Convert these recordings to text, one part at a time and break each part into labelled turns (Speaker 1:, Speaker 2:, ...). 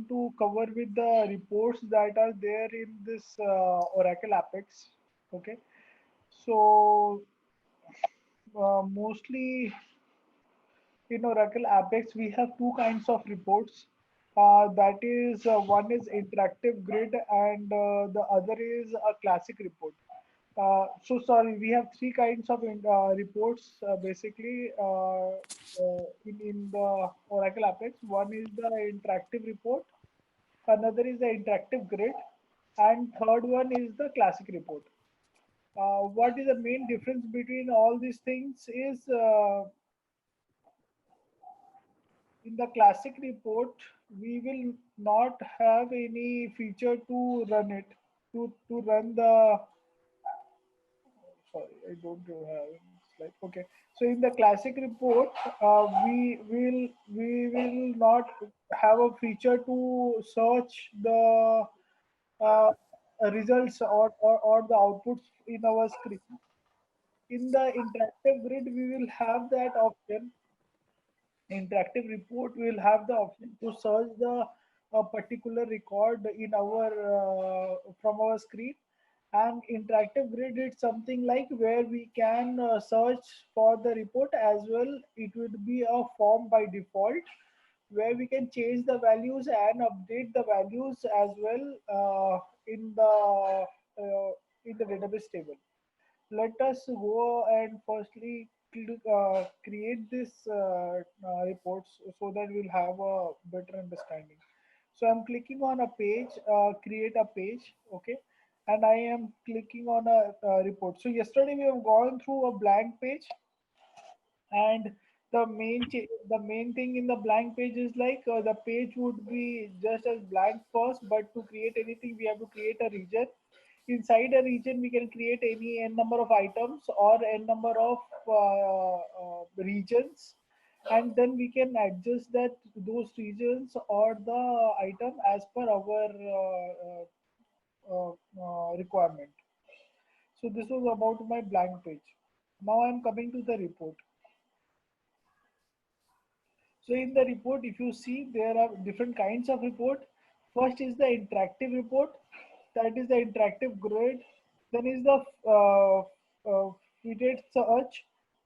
Speaker 1: to cover with the reports that are there in this Oracle Apex. Okay, so mostly in Oracle Apex, we have two kinds of reports. That is, one is interactive grid and the other is a classic report. So sorry, we have three kinds of reports basically in the Oracle Apex. One is the interactive report, another is the interactive grid, and third one is the classic report. What is the main difference between all these things is in the classic report, we will not have any feature to run it, to run the, sorry, I don't have any slide. Okay, so in the classic report, we will not have a feature to search the uh, results or the outputs in our screen. In the interactive grid, we will have that option. Interactive report will have the option to search the a particular record in our from our screen, and interactive grid is something like where we can search for the report as well. It would be a form by default where we can change the values and update the values as well uh, in the database table. Let us go and firstly create this reports so that we'll have a better understanding. So I'm clicking on a page, create a page, okay, and I am clicking on a report. So yesterday we have gone through a blank page, and the main thing in the blank page is like the page would be just as blank first, but to create anything we have to create a region. Inside a region we can create any n number of items or n number of regions, and then we can adjust that those regions or the item as per our requirement. So this was about my blank page. Now I'm coming to the report. So in the report, if you see, there are different kinds of report. First is the interactive report, that is the interactive grid. Then is the fitted search,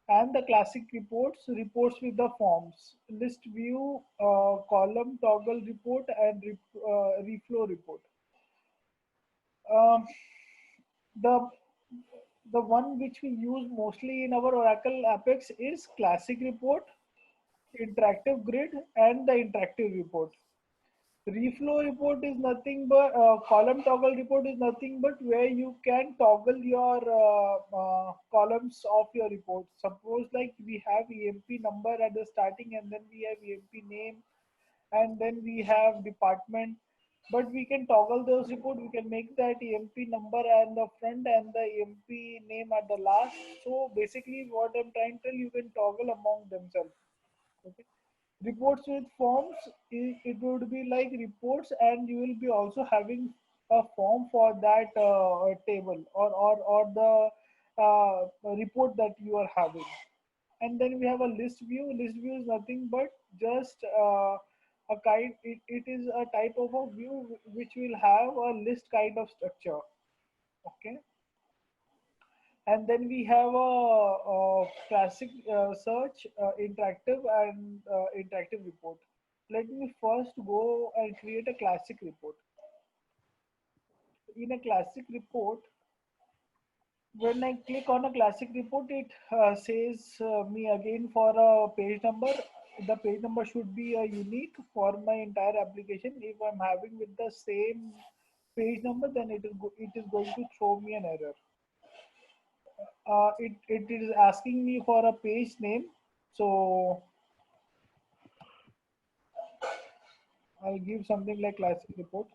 Speaker 1: and the classic reports, reports with the forms, list view, column toggle report, and reflow report. Um, the the one which we use mostly in our Oracle Apex is classic report, interactive grid, and the interactive report. Reflow report is nothing but column toggle report is nothing but where you can toggle your columns of your report. Suppose like we have EMP number at the starting, and then we have EMP name, and then we have department. But we can toggle those report. We can make that EMP number at the front and the EMP name at the last. So basically, what I'm trying to tell you, can toggle among themselves. Okay. Reports with forms, it would be like reports, and you will be also having a form for that table or the report that you are having. And then we have a list view. List view is nothing but just a kind, it is a type of a view which will have a list kind of structure. Okay. And then we have a classic search, interactive, and interactive report. Let me first go and create a classic report. In a classic report, when I click on a classic report, it says me again for a page number. The page number should be unique for my entire application. If I'm having with the same page number, then it is going to throw me an error. It is asking me for a page name. So I'll give something like classic report.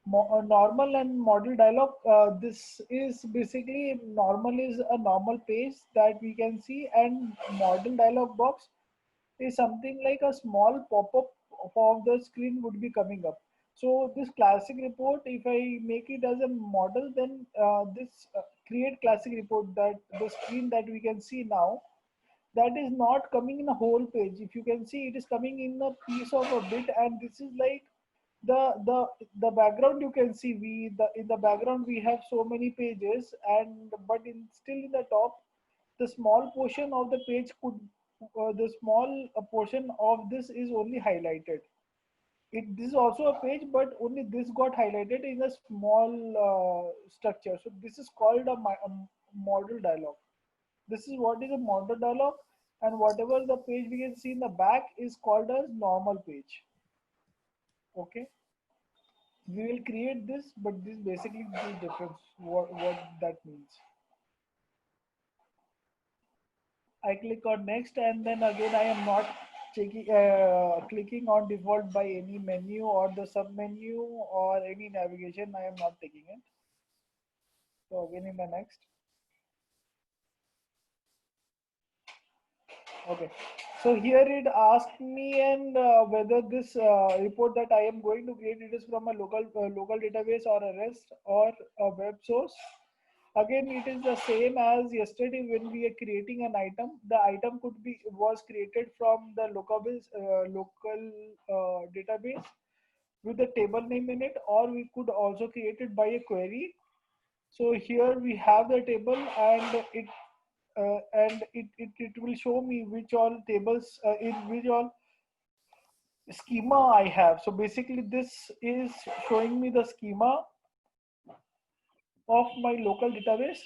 Speaker 1: Normal and model dialog. This is basically normal is a normal page that we can see, and model dialog box is something like a small pop-up of the screen would be coming up. So this classic report, if I make it as a model, then this create classic report, that the screen that we can see now, that is not coming in a whole page. If you can see, it is coming in a piece of a bit, and this is like The background, you can see in the background we have so many pages, and but in still in the top, the small portion of the page could the small portion of this is only highlighted. This is also a page, but only this got highlighted in a small structure. So this is called a model dialog. This is what is a model dialog, and whatever the page we can see in the back is called as normal page. Okay, we will create this, but this basically the difference. What that means. I click on next, and then again I am not checking clicking on default by any menu or the sub menu or any navigation. I am not taking it. So again in the next. Okay. So here it asked me and whether this report that I am going to create, it is from a local database or a REST or a web source. Again, it is the same as yesterday when we are creating an item. The item was created from the local database with the table name in it, or we could also create it by a query. So here we have the table, and it will show me which all tables in which all schema I have. So basically, this is showing me the schema of my local database.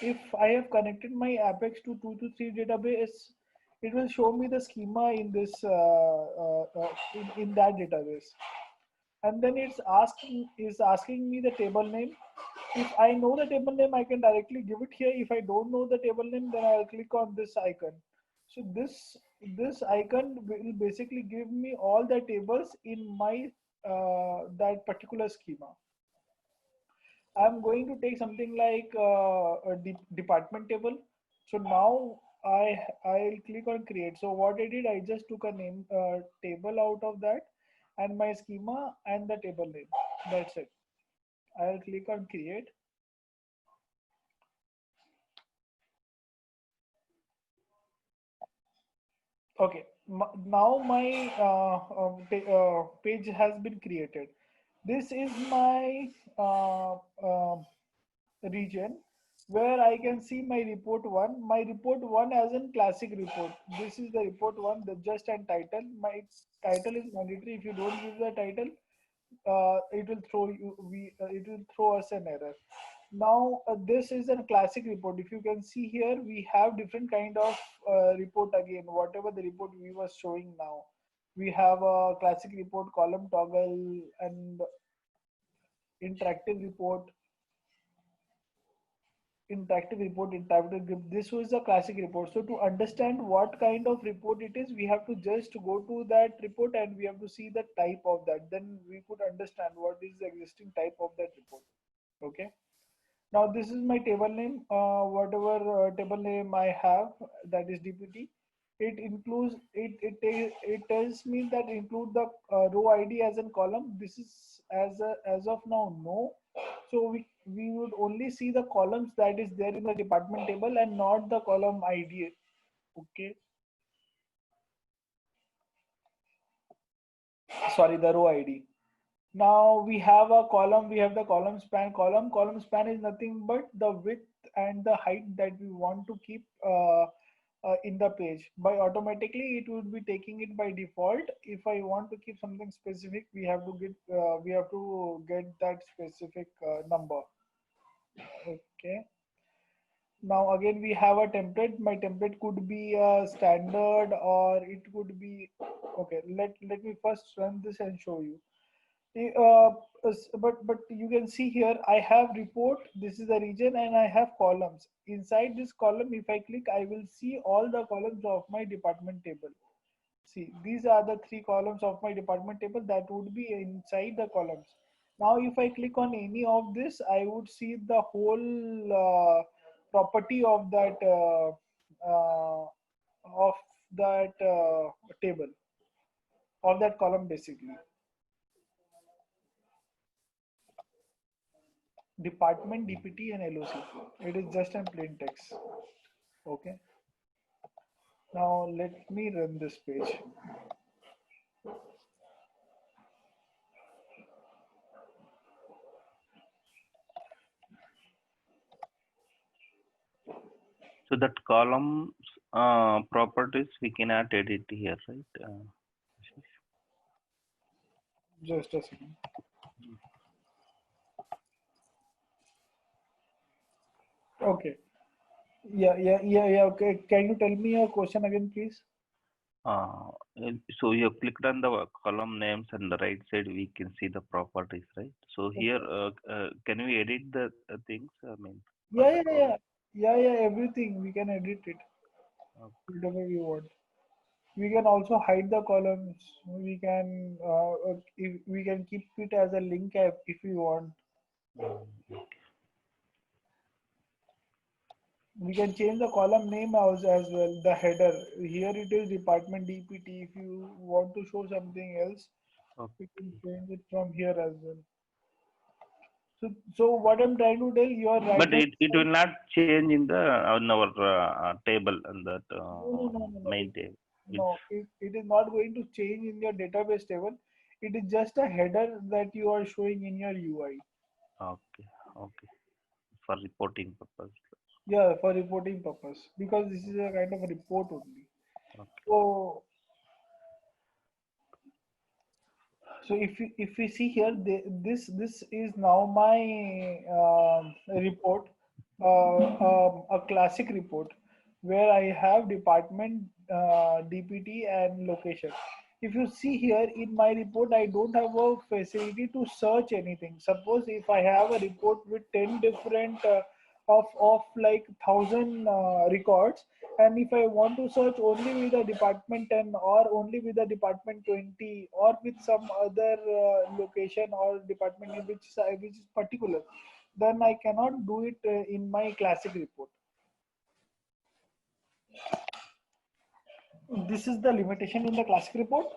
Speaker 1: If I have connected my Apex to 223 database, it will show me the schema in this in that database. And then asking me the table name. If I know the table name, I can directly give it here. If I don't know the table name, then I'll click on this icon. So this icon will basically give me all the tables in my that particular schema. I'm going to take something like department table. So now I'll click on create. So what I did, I just took a name table out of that, and my schema and the table name. That's it. I'll click on create. Okay, now my page has been created. This is my region where I can see my report one. My report one as in classic report. This is the report one, the just and title. My title is mandatory. If you don't give the title, it will throw us an error. Now this is a classic report. If you can see here, we have different kind of report again. Whatever the report we were showing now, we have a classic report, column toggle, and interactive report, interactive group. This was a classic report. So to understand what kind of report it is, we have to just go to that report and we have to see the type of that. Then we could understand what is the existing type of that report. Okay. Now this is my table name. Whatever table name I have, that is DPT. It includes it tells me that include the row ID as in column. This is as of now no. So we would only see the columns that is there in the department table and not the column ID. Okay. Sorry, the row ID. Now we have a column, we have the column span. Column span is nothing but the width and the height that we want to keep in the page. By automatically, it would be taking it by default. If I want to keep something specific, we have to get that specific number. Okay. Now again, we have a template. My template could be a standard or it could be okay. Let me first run this and show you. Uh, but you can see here I have report. This is the region, and I have columns. Inside this column, if I click, I will see all the columns of my department table. See, these are the three columns of my department table that would be inside the columns. Now, if I click on any of this, I would see the whole property uh, of that table, of that column basically. Department, DPT, and LOC. It is just in plain text. Okay. Now let me run this page.
Speaker 2: that column properties we cannot edit here, right?
Speaker 1: Just a second. Okay. Yeah. Okay. Can you tell me your question again, please?
Speaker 2: So you clicked on the column names and the right side we can see the properties, right? So here,
Speaker 1: Okay.
Speaker 2: can we edit the things? I mean, for
Speaker 1: Yeah,
Speaker 2: the
Speaker 1: yeah,
Speaker 2: column.
Speaker 1: yeah. Yeah. Everything we can edit it
Speaker 2: Okay.
Speaker 1: whatever we want. We can also hide the columns. We can if we can keep it as a link app if we want.
Speaker 2: Mm,
Speaker 1: We can change the column name as well. The header here it is department DPT. If you want to show something else,
Speaker 2: okay.
Speaker 1: you can change it from here as well. So what I'm trying to tell you are right
Speaker 2: But
Speaker 1: hand
Speaker 2: it will
Speaker 1: side.
Speaker 2: not change in the on our table and that
Speaker 1: No.
Speaker 2: main table. It's
Speaker 1: No, it is not going to change in your database table. It is just a header that you are showing in your UI.
Speaker 2: okay. Okay. For reporting purpose.
Speaker 1: Yeah, for reporting purpose because this is a kind of a report only.
Speaker 2: Okay.
Speaker 1: So so if we see here, this is now my report, a classic report where I have department, DPT, and location. If you see here in my report, I don't have a facility to search anything. Suppose if I have a report with 10 different of like 1,000 records, and if I want to search only with the department 10 or only with the department 20 or with some other location or department in which is particular, then I cannot do it in my classic report. This is the limitation in the classic report.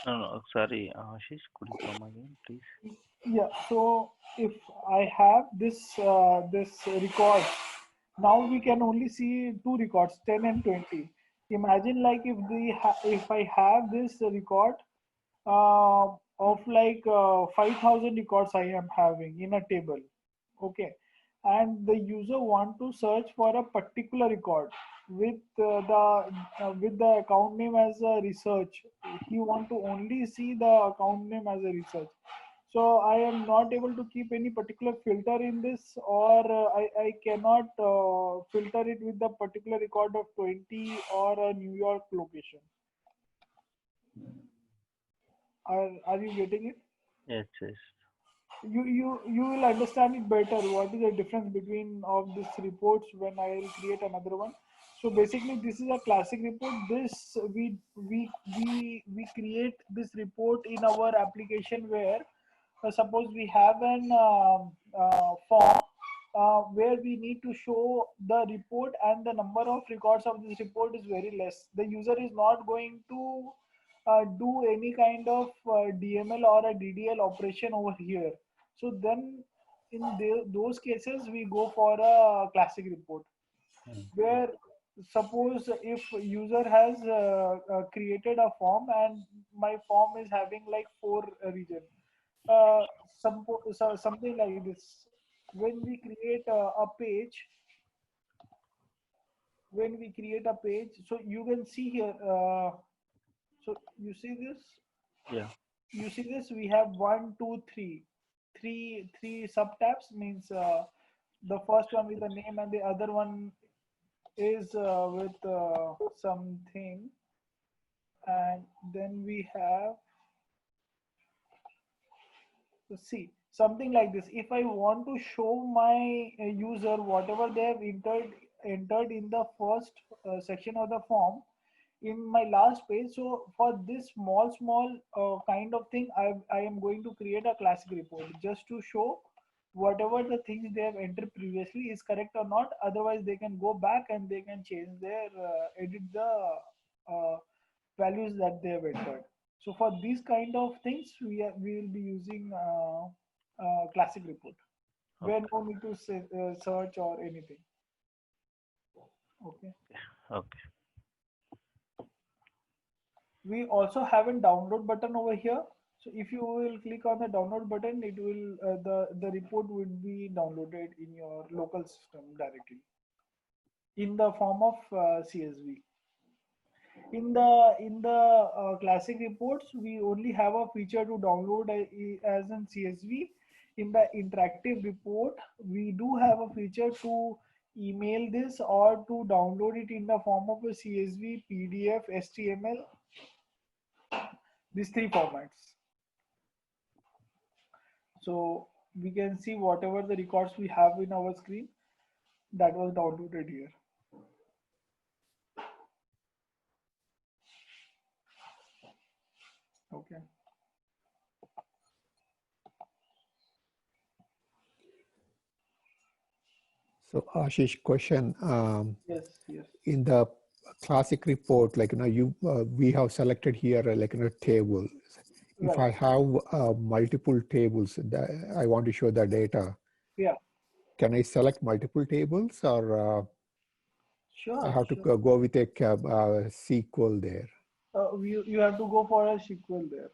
Speaker 2: No, sorry, Ashish, could you come again, please?
Speaker 1: Yeah, so if I have this record, now we can only see two records, 10 and 20. Imagine like if I have this record uh, of like 5,000 records I am having in a table. Okay, and the user want to search for a particular record with with the account name as a research. He want to only see the account name as a research. So I am not able to keep any particular filter in this, or I cannot filter it with the particular record of 20 or a New York location. Are you getting it?
Speaker 2: Yes, yes.
Speaker 1: You will understand it better. What is the difference between of these reports when I will create another one? So basically, this is a classic report. This we create this report in our application where suppose we have an form where we need to show the report, and the number of records of this report is very less. The user is not going to do any kind of DML or a DDL operation over here. So then in those cases, we go for a classic report
Speaker 2: Mm.
Speaker 1: where suppose if user has created a form and my form is having like four region, uh, something like this. When we create a page, so you can see here. So
Speaker 2: Yeah.
Speaker 1: you see this. We have one, two, three sub tabs. Means the first one with the name, and the other one is with something, and then we have, so see, something like this. If I want to show my user whatever they have entered in the first section of the form in my last page, so for this small kind of thing, I am going to create a classic report just to show whatever the things they have entered previously is correct or not. Otherwise, they can go back and they can change their edit the uh, values that they have entered. So for these kind of things, we will be using classic report where
Speaker 2: Okay.
Speaker 1: no need to search or anything. Okay.
Speaker 2: Okay.
Speaker 1: We also have a download button over here. So if you will click on the download button, it will the report will be downloaded in your local system directly. in the form of CSV. In the classic reports, we only have a feature to download as in CSV. In the interactive report, we do have a feature to email this or to download it in the form of a CSV, PDF, HTML, these three formats. So we can see whatever the records we have in our screen that was downloaded here. Okay.
Speaker 3: So Ashish, question.
Speaker 1: Yes, yes.
Speaker 3: In the classic report, like, we have selected here, like, table. If I
Speaker 1: Right.
Speaker 3: have multiple tables that I want to show the data,
Speaker 1: Yeah.
Speaker 3: can I select multiple tables, or I
Speaker 1: Sure,
Speaker 3: have to
Speaker 1: sure.
Speaker 3: go with a SQL there?
Speaker 1: You have to go for a SQL there,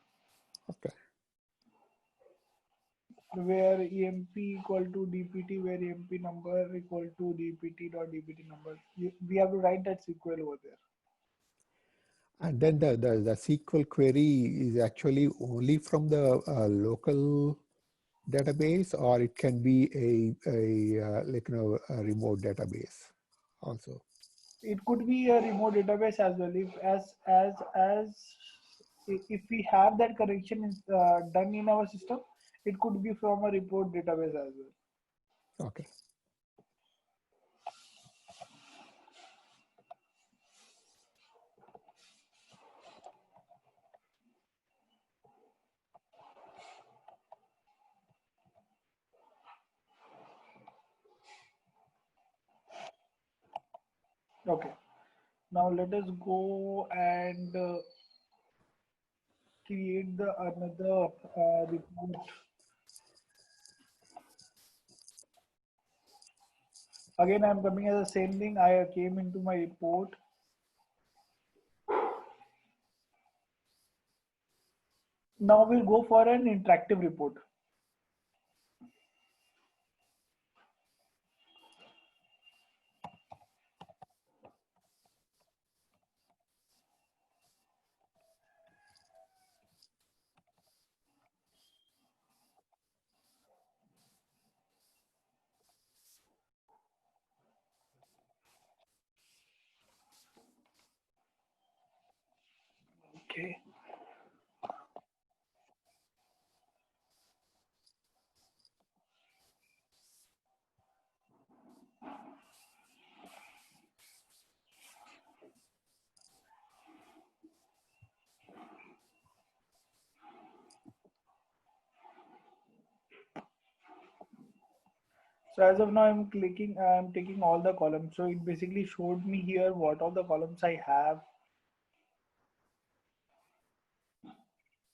Speaker 3: Okay.
Speaker 1: where EMP equal to DPT, where EMP number equal to DPT dot DPT number. We have to write that SQL over there.
Speaker 3: And then the SQL query is actually only from the local database, or it can be a remote database also.
Speaker 1: It could be a remote database as well. If we have that correction done in our system, it could be from a report database as well.
Speaker 3: Okay.
Speaker 1: Okay. Now let us go and create the another report. Again, I'm coming as the same thing. I came into my report. Now we'll go for an interactive report. Okay. So as of now, I'm taking all the columns. So it basically showed me here what all the columns I have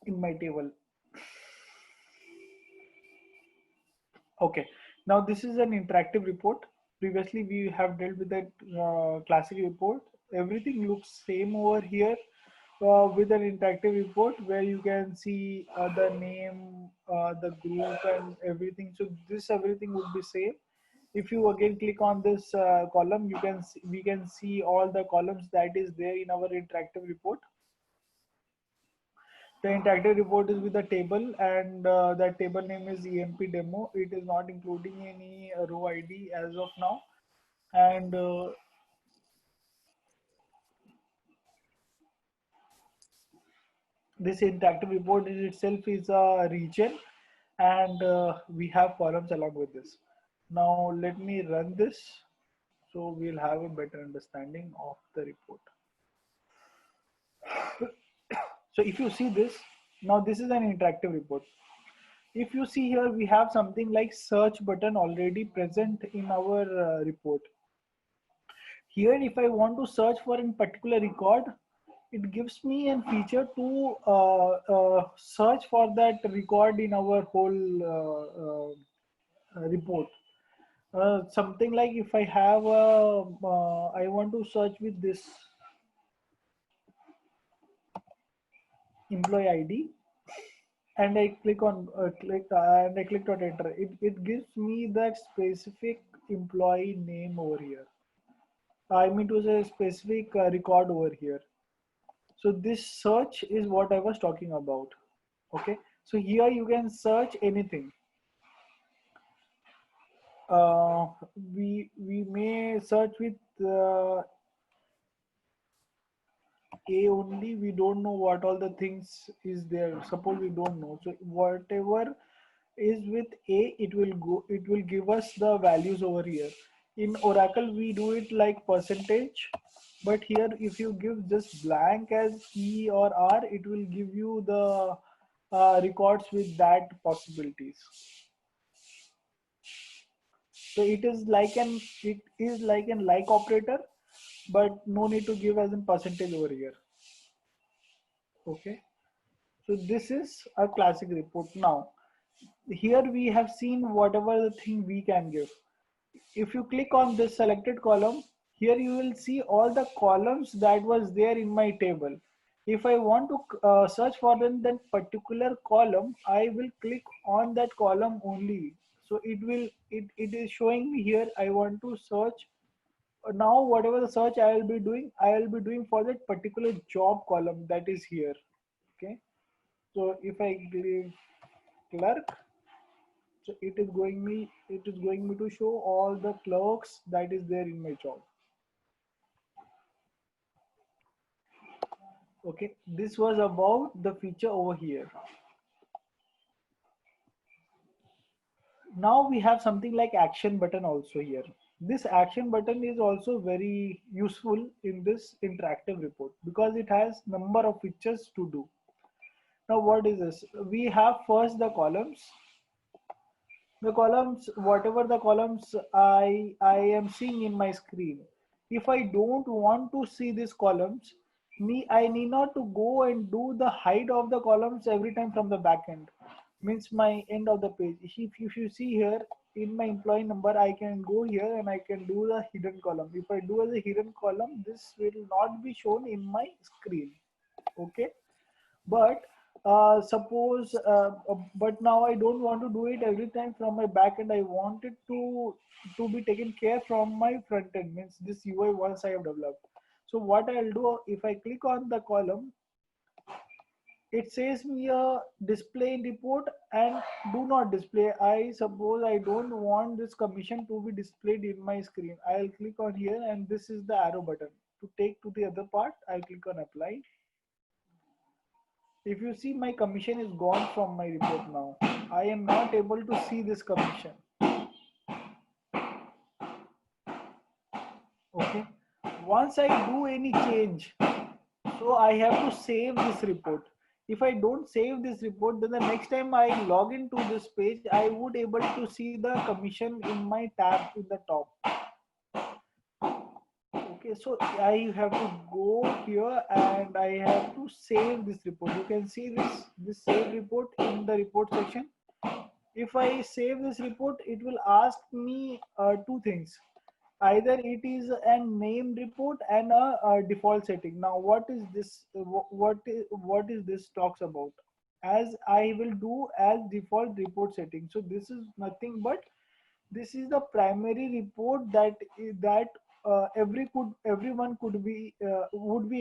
Speaker 1: in my table. Okay. Now this is an interactive report. Previously, we have dealt with that classic report. Everything looks same over here with an interactive report where you can see the name, the group, and everything. So this everything would be same. If you again click on this column, we can see all the columns that is there in our interactive report. The interactive report is with the table, and that table name is EMP demo. It is not including any row ID as of now, and this interactive report in itself is a region, and we have columns along with this. Now let me run this so we'll have a better understanding of the report. So if you see this, now this is an interactive report. If you see here, we have something like search button already present in our report. Here, if I want to search for a particular record, it gives me a feature to search for that record in our whole report. Something like if I have I want to search with this employee ID, and I click on and I clicked on enter. It gives me that specific employee name over here. I mean to say specific record over here. So this search is what I was talking about. Okay, so here you can search anything. Uh, we may search with A only. We don't know what all the things is there. Suppose we don't know. So whatever is with A, it will go. It will give us the values over here. In Oracle, we do it like percentage, but here if you give just blank as E or R, it will give you the records with that possibilities. So it is like an like operator, but no need to give as in percentage over here. Okay. So this is a classic report. Now, here we have seen whatever the thing we can give. If you click on this selected column, here you will see all the columns that was there in my table. If I want to search for that particular column, I will click on that column only. So it is showing me here. I want to search. Now whatever the search I will be doing for that particular job column that is here. Okay. So if I give clerk, so it is going me to show all the clerks that is there in my job. Okay, this was about the feature over here. Now we have something like action button also here. This action button is also very useful in this interactive report because it has number of features to do. Now what is this? We have first the columns. The columns, whatever the columns I am seeing in my screen. If I don't want to see these columns, I need not to go and do the hide of the columns every time from the back end. Means my end of the page. If you see here in my employee number, I can go here and I can do the hidden column. If I do as a hidden column, this will not be shown in my screen. Okay, but but now I don't want to do it every time from my back end. I want it to be taken care from my front end, means this UI once I have developed. So what I'll do, if I click on the column, it says me a display report and do not display. I suppose I don't want this commission to be displayed in my screen. I'll click on here and this is the arrow button. To take to the other part, I'll click on apply. If you see, my commission is gone from my report now. I am not able to see this commission. Okay. Once I do any change, so I have to save this report. If I don't save this report, then the next time I log into this page, I would able to see the commission in my tab in the top. Okay, so I have to go here and I have to save this report. You can see this save report in the report section. If I save this report, it will ask me two things. Either it is a name report and a default setting. Now, what is this? What is this talks about? As I will do as default report setting. So this is nothing but this is the primary report that everyone would be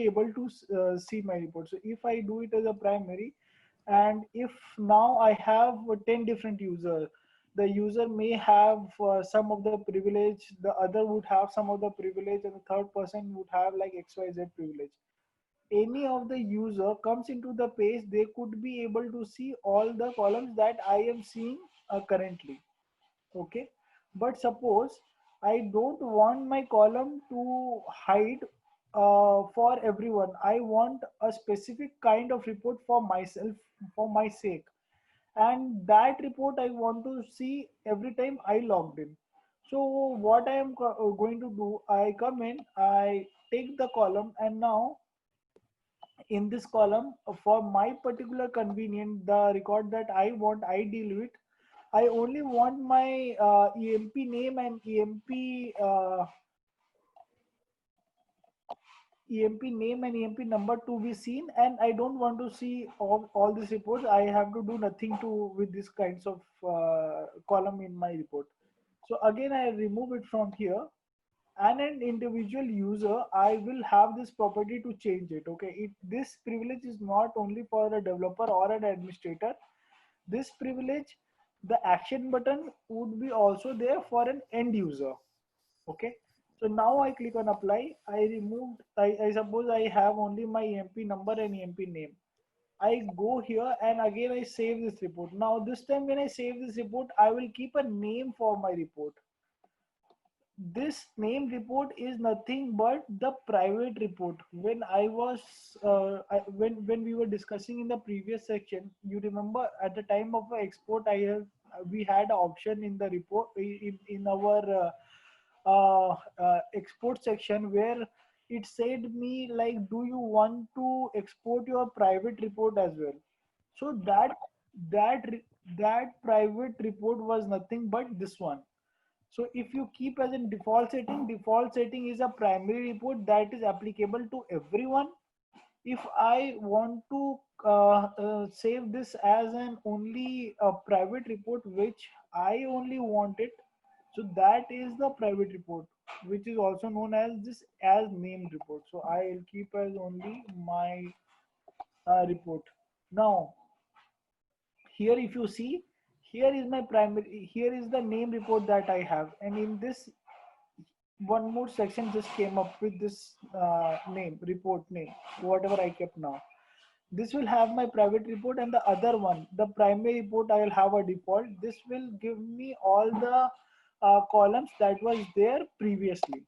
Speaker 1: able to see my report. So if I do it as a primary, and if now I have 10 different users, the user may have some of the privilege, the other would have some of the privilege, and the third person would have like XYZ privilege. Any of the user comes into the page, they could be able to see all the columns that I am seeing currently. Okay, but suppose I don't want my column to hide for everyone. I want a specific kind of report for myself, for my sake, and that report I want to see every time I logged in. So what I am going to do, I come in, I take the column, and now in this column, for my particular convenience, the record that I want, I deal with. I only want my EMP name and EMP number to be seen, and I don't want to see all these reports. I have to do nothing to with these kinds of column in my report. So again, I remove it from here. and an individual user, I will have this property to change it. Okay, this privilege is not only for a developer or an administrator. This privilege, the action button would be also there for an end user. Okay, so now I click on apply. I suppose I have only my EMP number and EMP name. I go here and again I save this report. Now this time when I save this report, I will keep a name for my report. This name report is nothing but the private report. When I was when we were discussing in the previous section, you remember at the time of export, we had an option in the report in our export section where it said me like, do you want to export your private report as well? So that that private report was nothing but this one. So if you keep as in default setting is a primary report that is applicable to everyone. If I want to save this as an only a private report which I only want it, so that is the private report, which is also known as this as named report. So I'll keep as only my report. Now here if you see, here is my primary, here is the name report that I have, and in this one more section just came up with this name, report name, whatever I kept now. This will have my private report, and the other one, the primary report, I will have a default. This will give me all the columns that was there previously.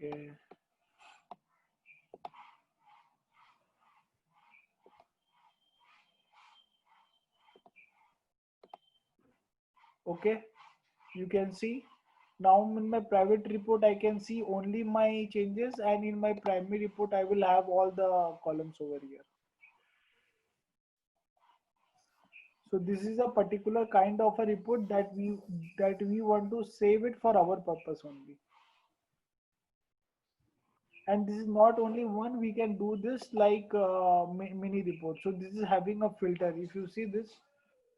Speaker 1: Okay. Okay, you can see now in my private report I can see only my changes, and in my primary report I will have all the columns over here. So this is a particular kind of a report that we want to save it for our purpose only. And this is not only one, we can do this like mini report. So this is having a filter. If you see this,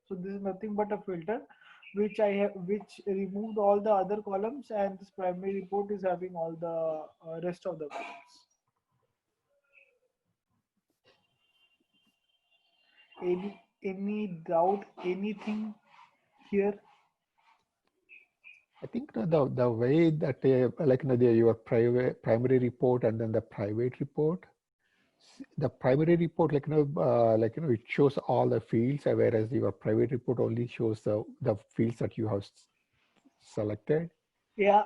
Speaker 1: so this is nothing but a filter which I have, which removed all the other columns, and this primary report is having all the rest of the columns. Any doubt, anything here?
Speaker 3: I think the way that your primary report and then the private report, the primary report it shows all the fields, whereas your private report only shows the fields that you have selected.
Speaker 1: Yeah.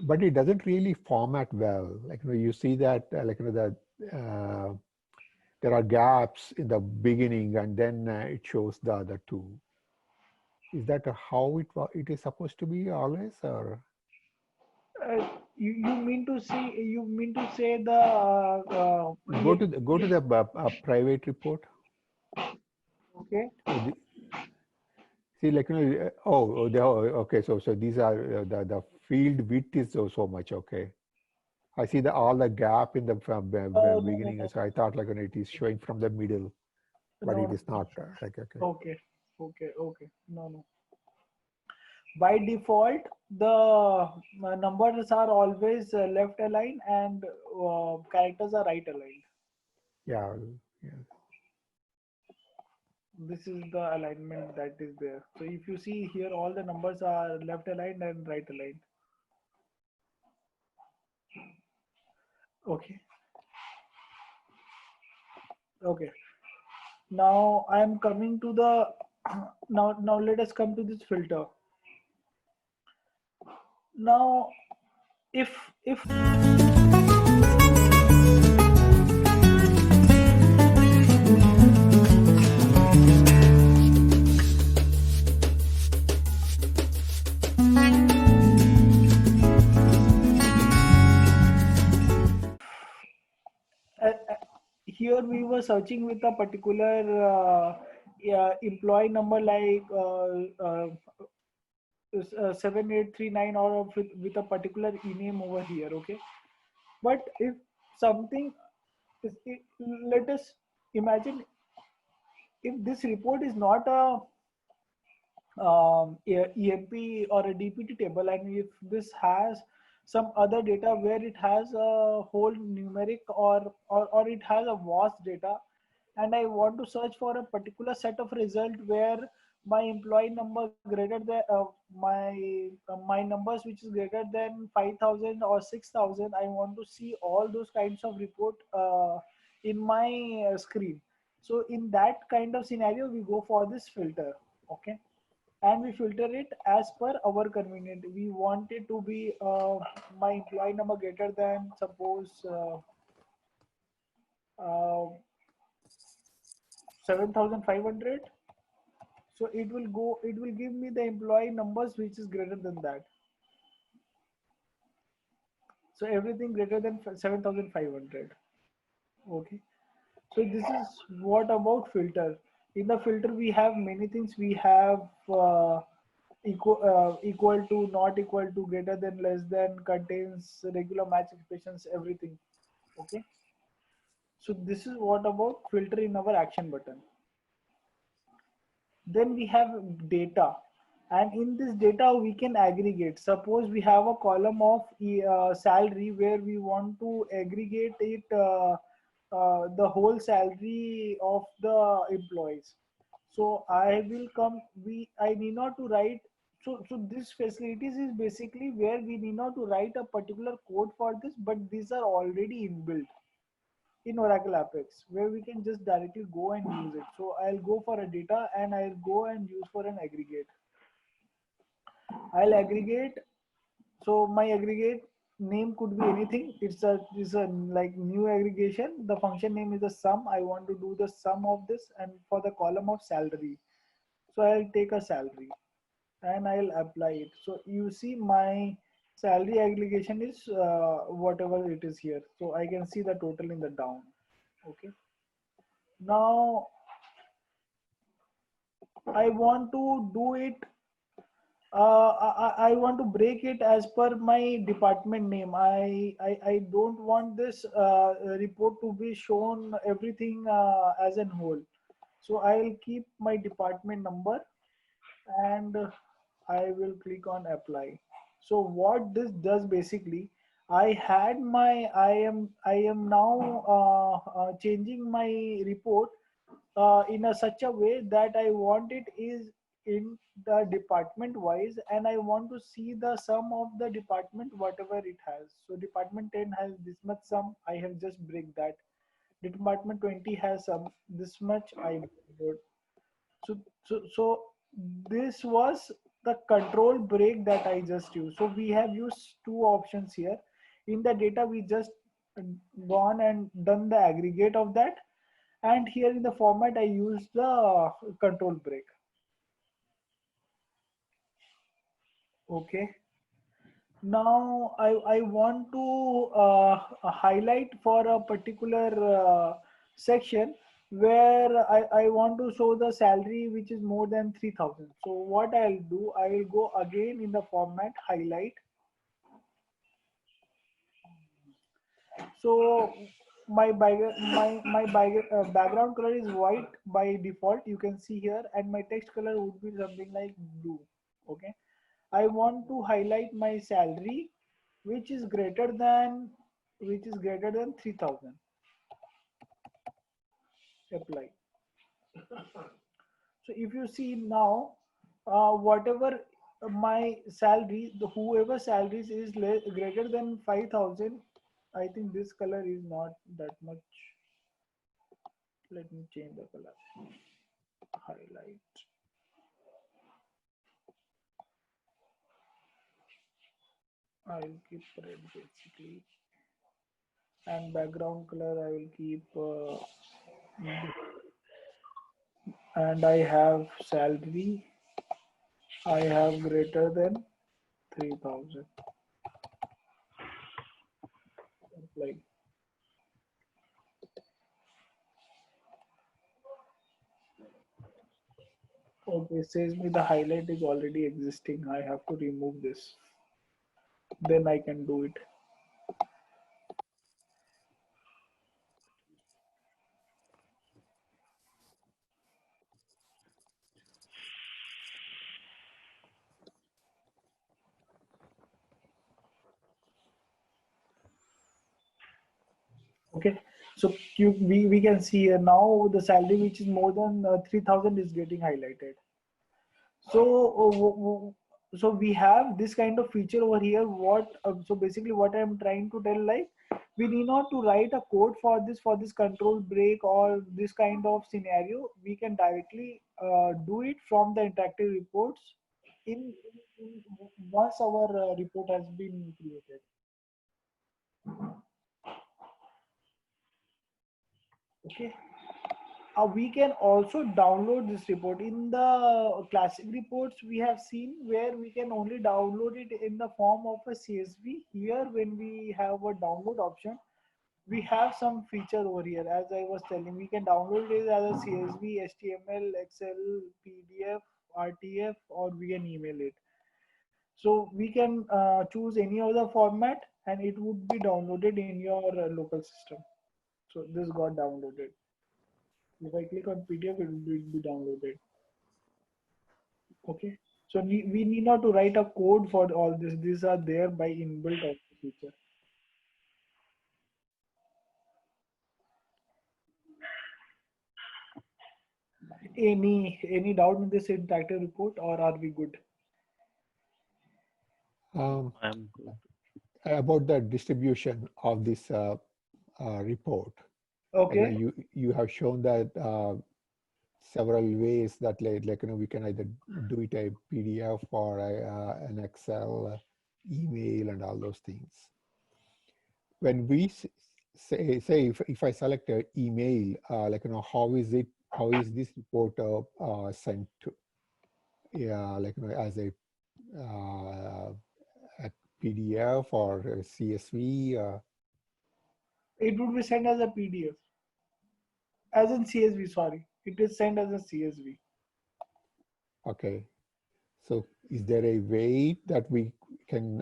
Speaker 3: But it doesn't really format well. You see that there are gaps in the beginning, and then it shows the other two. Is that how it is supposed to be always, or?
Speaker 1: You mean to say the
Speaker 3: go to the private report.
Speaker 1: Okay.
Speaker 3: See, okay. So these are the field width is so much. Okay. I see all the gap in the beginning. No. So I thought it is showing from the middle, but it is not.
Speaker 1: Okay. No. By default, the numbers are always left aligned and characters are right aligned.
Speaker 3: Yeah.
Speaker 1: This is the alignment that is there. So if you see here, all the numbers are left aligned and right aligned. Okay. Now I am coming to the now let us come to this filter. Now if here we were searching with a particular employee number like 7839 or with a particular e-name over here, okay? But if something let us imagine if this report is not a EMP or a DPT table, and if this has some other data where it has a whole numeric or it has a vast data, and I want to search for a particular set of result where my employee number greater than my numbers which is greater than 5,000 or 6,000, I want to see all those kinds of report in my screen. So in that kind of scenario, we go for this filter, okay? And we filter it as per our convenient. We want it to be my employee number greater than suppose uh, 7,500. So it will give me the employee numbers which is greater than that. So everything greater than 7,500. Okay. So this is what about filter. In the filter, we have many things. We have equal to, not equal to, greater than, less than, contains, regular match expressions, everything. Okay. So this is what about filter in our action button. Then we have data, and in this data we can aggregate. Suppose we have a column of salary where we want to aggregate it the whole salary of the employees. So I will come, I need not to write. So this facilities is basically where we need not to write a particular code for this, but these are already inbuilt in Oracle Apex, where we can just directly go and use it. So I'll go for a data and I'll go and use for an aggregate. I'll aggregate. So my aggregate name could be anything. It's a like new aggregation. The function name is the sum. I want to do the sum of this, and for the column of salary. So I'll take a salary and I'll apply it. So you see my salary aggregation is whatever it is here. So I can see the total in the down. Okay. Now I want to do it. I want to break it as per my department name. I don't want this report to be shown everything as a whole. So I'll keep my department number and I will click on apply. So what this does basically, I am now changing my report in such a way that I want it is in the department wise, and I want to see the sum of the department whatever it has. So department 10 has this much sum, I have just break that. Department 20 has some this much, I wrote. So this was the control break that I just used. So we have used two options here. In the data, we just gone and done the aggregate of that. And here in the format, I used the control break. Okay. Now I want to highlight for a particular section where I want to show the salary which is more than 3,000. So what I'll do, I will go again in the format highlight. So my background color is white by default, you can see here, and my text color would be something like blue. Okay. I want to highlight my salary which is greater than 3,000. Apply. So if you see now, whatever my salary, whoever salaries is greater than 5,000, I think this color is not that much. Let me change the color. Highlight. I'll keep red basically, and background color I will keep and I have salary, I have greater than 3,000. Like Okay, says me the highlight is already existing. I have to remove this. Then I can do it. Okay, so we can see here now the salary which is more than 3,000 is getting highlighted. So so we have this kind of feature over here. What so basically what I'm trying to tell, like, we need not to write a code for this control break or this kind of scenario. We can directly do it from the interactive reports in once our report has been created. Okay. We can also download this report in the classic reports. We have seen where we can only download it in the form of a CSV. Here, when we have a download option, we have some feature over here. As I was telling, we can download it as a CSV, HTML, Excel, PDF, RTF, or we can email it. So we can choose any other format and it would be downloaded in your local system. So this got downloaded. If I click on PDF, it will be downloaded. Okay. So we need not to write a code for all this. These are there by inbuilt of the feature. Any doubt in this interactive report, or are we good?
Speaker 2: I'm good.
Speaker 3: About the distribution of this report, like,
Speaker 1: Okay.
Speaker 3: you have shown that several ways that we can either do it a PDF or an Excel, email, and all those things. When we say if I select an email, how is this report sent to, as a PDF or a CSV?
Speaker 1: It would be sent as a PDF, as in CSV. Sorry, it is sent as a CSV.
Speaker 3: Okay. So is there a way that we can,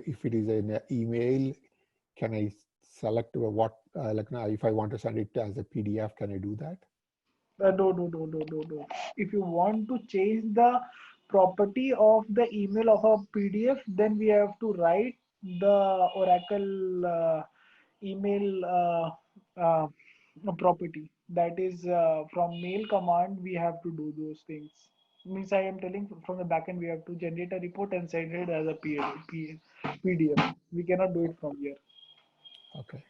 Speaker 3: if it is an email, can I select what, if I want to send it as a PDF, can I do that?
Speaker 1: No. If you want to change the property of the email of a PDF, then we have to write the Oracle email property. That is from mail command. We have to do those things. Means I am telling from the backend we have to generate a report and send it as a PDF. We cannot do it from here.
Speaker 3: Okay.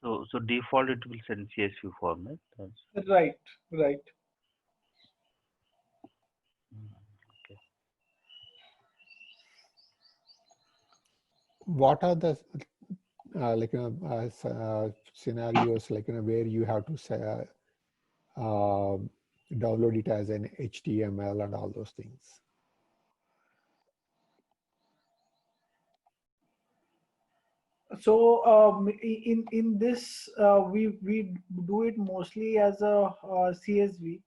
Speaker 2: So default it will send CSV format.
Speaker 1: Right, right.
Speaker 2: Okay.
Speaker 3: What are the scenarios where you have to say, download it as an HTML and all those things?
Speaker 1: So in this we do it mostly as a CSV,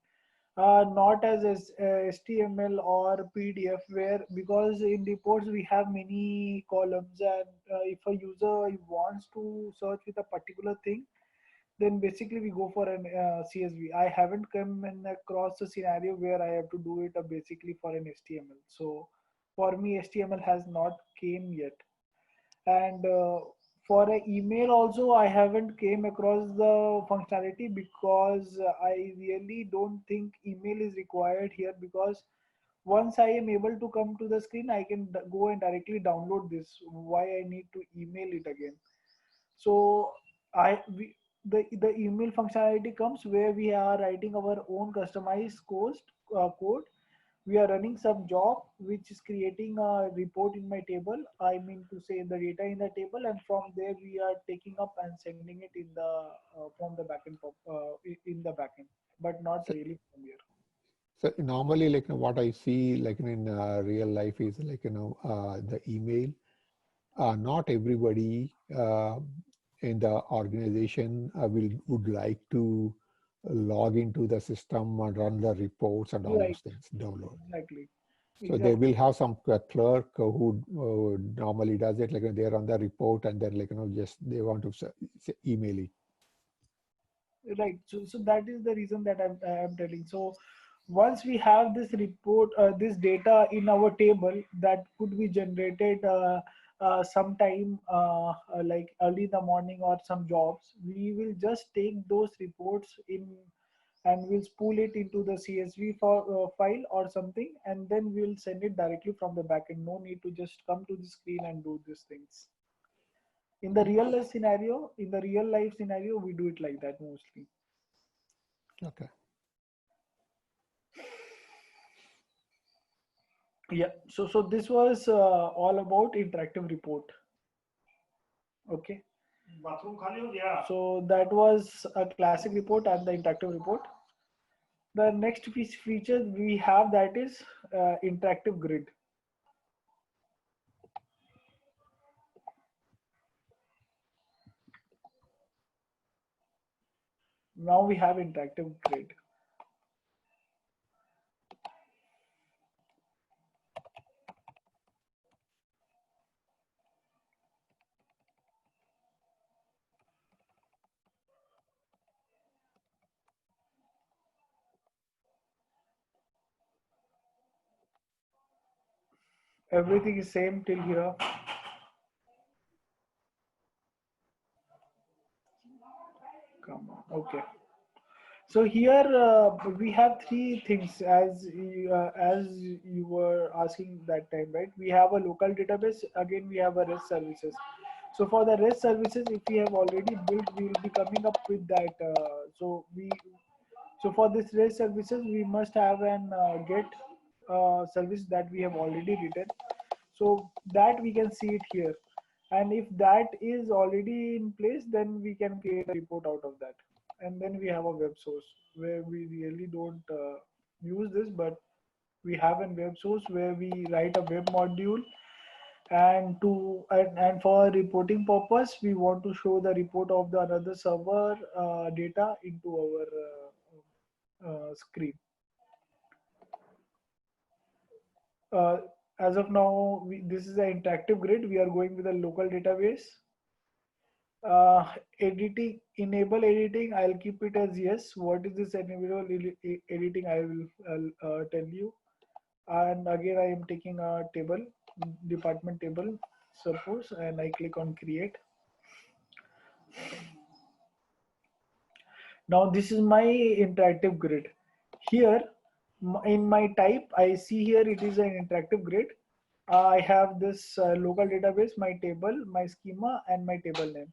Speaker 1: not as HTML or PDF, where because in reports we have many columns, and if a user wants to search with a particular thing, then basically we go for an CSV. I haven't come in across a scenario where I have to do it basically for an HTML. So for me, HTML has not came yet. And for an email also, I haven't came across the functionality, because I really don't think email is required here, because once I am able to come to the screen, I can go and directly download this. Why I need to email it again? So the email functionality comes where we are writing our own customized code. We are running some job which is creating a report in my table. I mean to say the data in the table, and from there we are taking up and sending it in the from the backend in the backend, but not
Speaker 3: So,
Speaker 1: really from here.
Speaker 3: so normally, what I see, in real life is the email. Not everybody in the organization would like to log into the system and run the reports and all
Speaker 1: Right.
Speaker 3: those things, download.
Speaker 1: Exactly.
Speaker 3: So they will have some clerk who normally does it, like they run the report and then just they want to email it.
Speaker 1: Right. So that is the reason that I'm telling. So once we have this report, this data in our table that could be generated sometime like early in the morning or some jobs, we will just take those reports in and we'll spool it into the CSV file or something, and then we'll send it directly from the backend. No need to just come to the screen and do these things. In the real life scenario, we do it like that mostly.
Speaker 3: Okay.
Speaker 1: Yeah. So this was all about interactive report. Okay. So that was a classic report and the interactive report. The next feature we have, that is interactive grid. Now we have interactive grid. Everything is same till here. Come on. Okay. So here we have three things, as you were asking that time, right? We have a local database. Again, we have a REST services. So for the REST services, if we have already built, we will be coming up with that. So for this REST services, we must have an get service that we have already written. So that we can see it here. And if that is already in place, then we can create a report out of that. And then we have a web source where we really don't use this, but we have a web source where we write a web module, and for reporting purpose, we want to show the report of the another server data into our screen. As of now, this is an interactive grid. We are going with a local database. Editing, enable editing, I'll keep it as yes. What is this enable editing? I will tell you. And again, I am taking a table, department table, suppose, and I click on create. Now this is my interactive grid. Here in my type, I see here it is an interactive grid. I have this local database, my table, my schema, and my table name.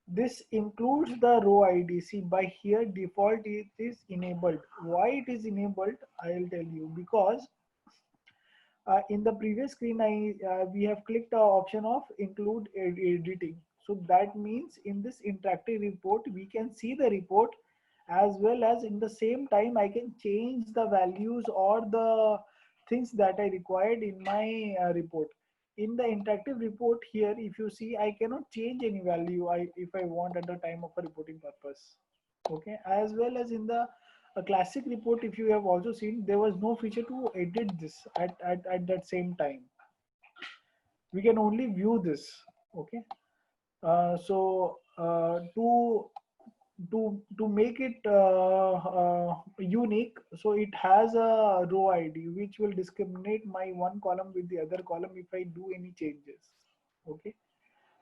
Speaker 1: This includes the row ID. See, by here default it is enabled. Why it is enabled, I'll tell you. Because in the previous screen, we have clicked the option of include editing. So that means in this interactive report, we can see the report, as well as in the same time, I can change the values or the things that I required in my report. In the interactive report here, if you see, I cannot change any value if I want at the time of a reporting purpose. Okay, as well as in the a classic report, if you have also seen, there was no feature to edit this at that same time. We can only view this. Okay, to make it unique, so it has a row ID which will discriminate my one column with the other column if I do any changes. Okay,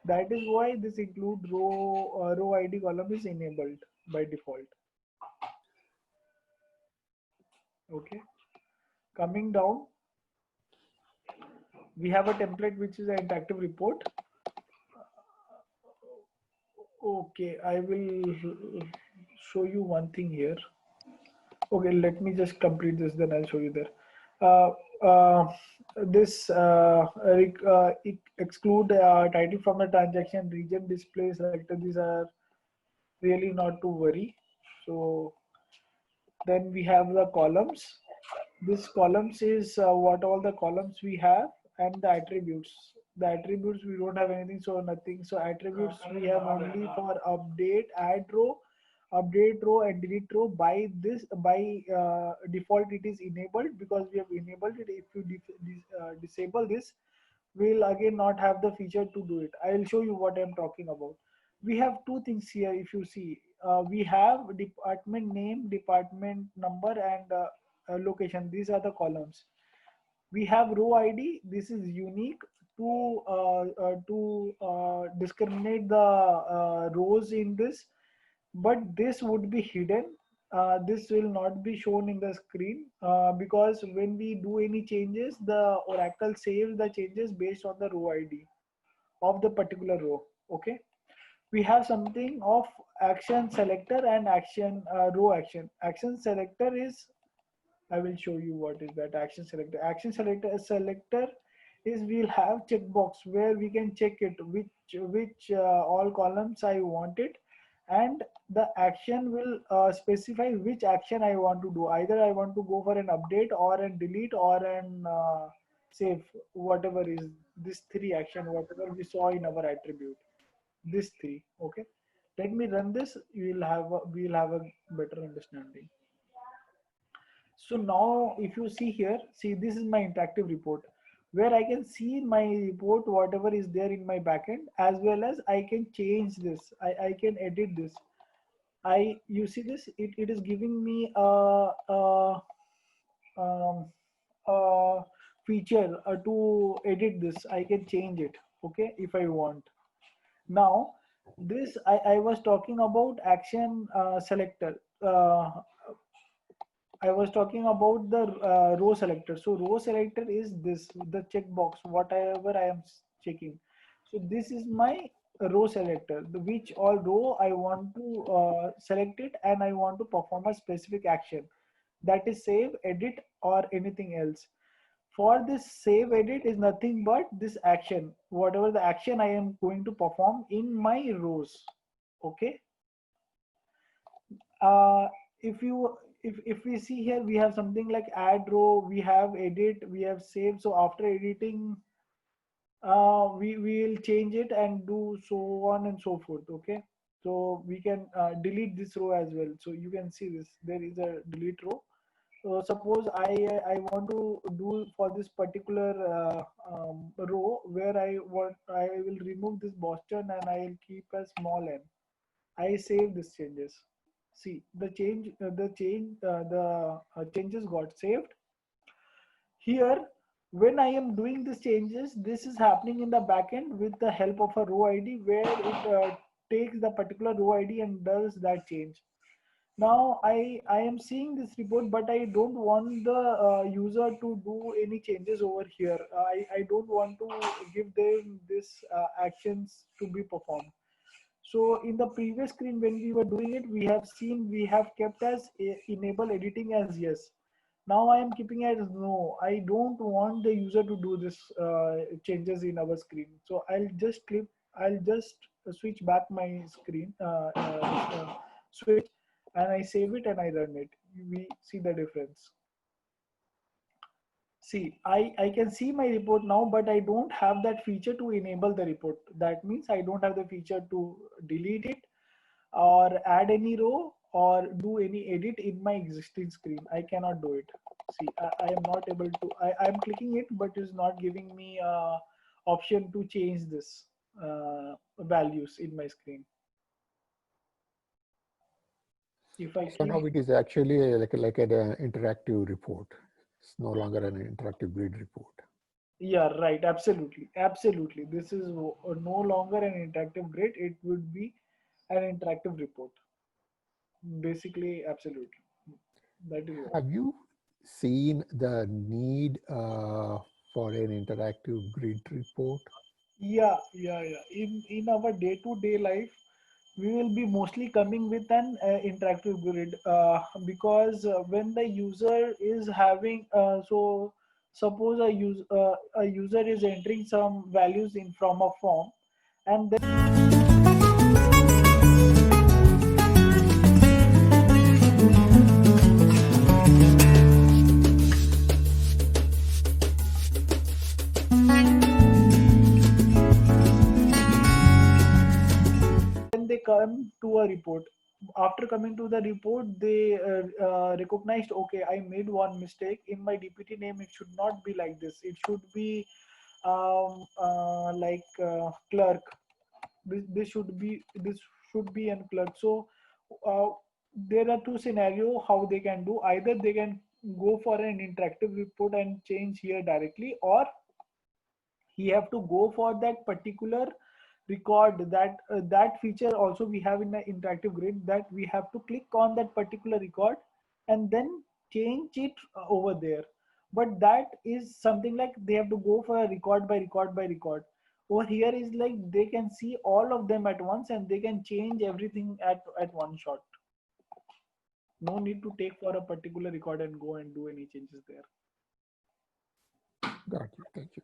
Speaker 1: that is why this include row ID column is enabled by default. Okay, coming down, we have a template which is an interactive report. Okay, I will show you one thing here. Okay, let me just complete this, then I'll show you there. This exclude title from the transaction, region, display, selector. These are really not to worry. So then we have the columns. This columns is what all the columns we have, and the attributes. The attributes we don't have anything, so nothing. So attributes we have only for update, add row, update row and delete row by default it is enabled because we have enabled it. If you disable this, we'll again not have the feature to do it. I'll show you what I'm talking about. We have two things here. If you see, we have department name, department number, and location. These are the columns. We have row ID. This is unique to discriminate the rows in this, but this would be hidden. This will not be shown in the screen because when we do any changes, the Oracle saves the changes based on the row ID of the particular row. Okay. We have something of action selector and action row action. Action selector is, I will show you what is that action selector. Action selector is we'll have checkbox where we can check it which all columns I want it, and the action will specify which action I want to do. Either I want to go for an update or an delete or an save, whatever is this three action, whatever we saw in our attribute. This three. Okay, let me run this. We'll have a better understanding. So now if you see here, see this is my interactive report where I can see my report, whatever is there in my backend, as well as I can change this. I can edit this. You see this, it is giving me a feature to edit this. I can change it, okay, if I want. Now this I was talking about action selector. I was talking about the row selector. So row selector is this, the checkbox, whatever I am checking. So this is my row selector, which all row I want to select it and I want to perform a specific action, that is save, edit, or anything else. For this save, edit is nothing but this action, whatever the action I am going to perform in my rows. Okay. If we see here, we have something like add row, we have edit, we have save. So after editing, we will change it and do so on and so forth. Okay, so we can delete this row as well. So you can see this, there is a delete row. So suppose I want to do for this particular row where I will remove this Boston and I will keep a small n. I save these changes. See the changes got saved. Here, when I am doing these changes, this is happening in the backend with the help of a row ID where it takes the particular row ID and does that change. Now I am seeing this report, but I don't want the user to do any changes over here. I don't want to give them this actions to be performed. So in the previous screen when we were doing it, we have seen we have kept as enable editing as yes. Now I am keeping it as no. I don't want the user to do this changes in our screen. So I'll just switch back my screen, switch, and I save it and I run it. We see the difference. See, I can see my report now, but I don't have that feature to enable the report. That means I don't have the feature to delete it or add any row or do any edit in my existing screen. I cannot do it. See, I am not able to, I am clicking it, but it's not giving me option to change this values in my screen. If I
Speaker 3: So now it is actually like an interactive report. It's no longer an interactive grid report.
Speaker 1: Yeah, right. Absolutely. Absolutely. This is no longer an interactive grid. It would be an interactive report. Basically, absolutely. That is.
Speaker 3: Have you seen the need for an interactive grid report?
Speaker 1: Yeah. In our day-to-day life, we will be mostly coming with an interactive grid because when the user is having so suppose a user is entering some values in from a form, and then come to a report. after coming to the report, they recognized, okay, I made one mistake in my DPT name. It should not be like this. It should be clerk. This should be an clerk. So uh, there are two scenarios how they can do. Either they can go for an interactive report and change here directly, or he have to go for that particular record. That feature also we have in the interactive grid, that we have to click on that particular record and then change it over there. But that is something like they have to go for a record by record by record. Over here is like they can see all of them at once and they can change everything at one shot. No need to take for a particular record and go and do any changes there.
Speaker 3: Got you. Thank you.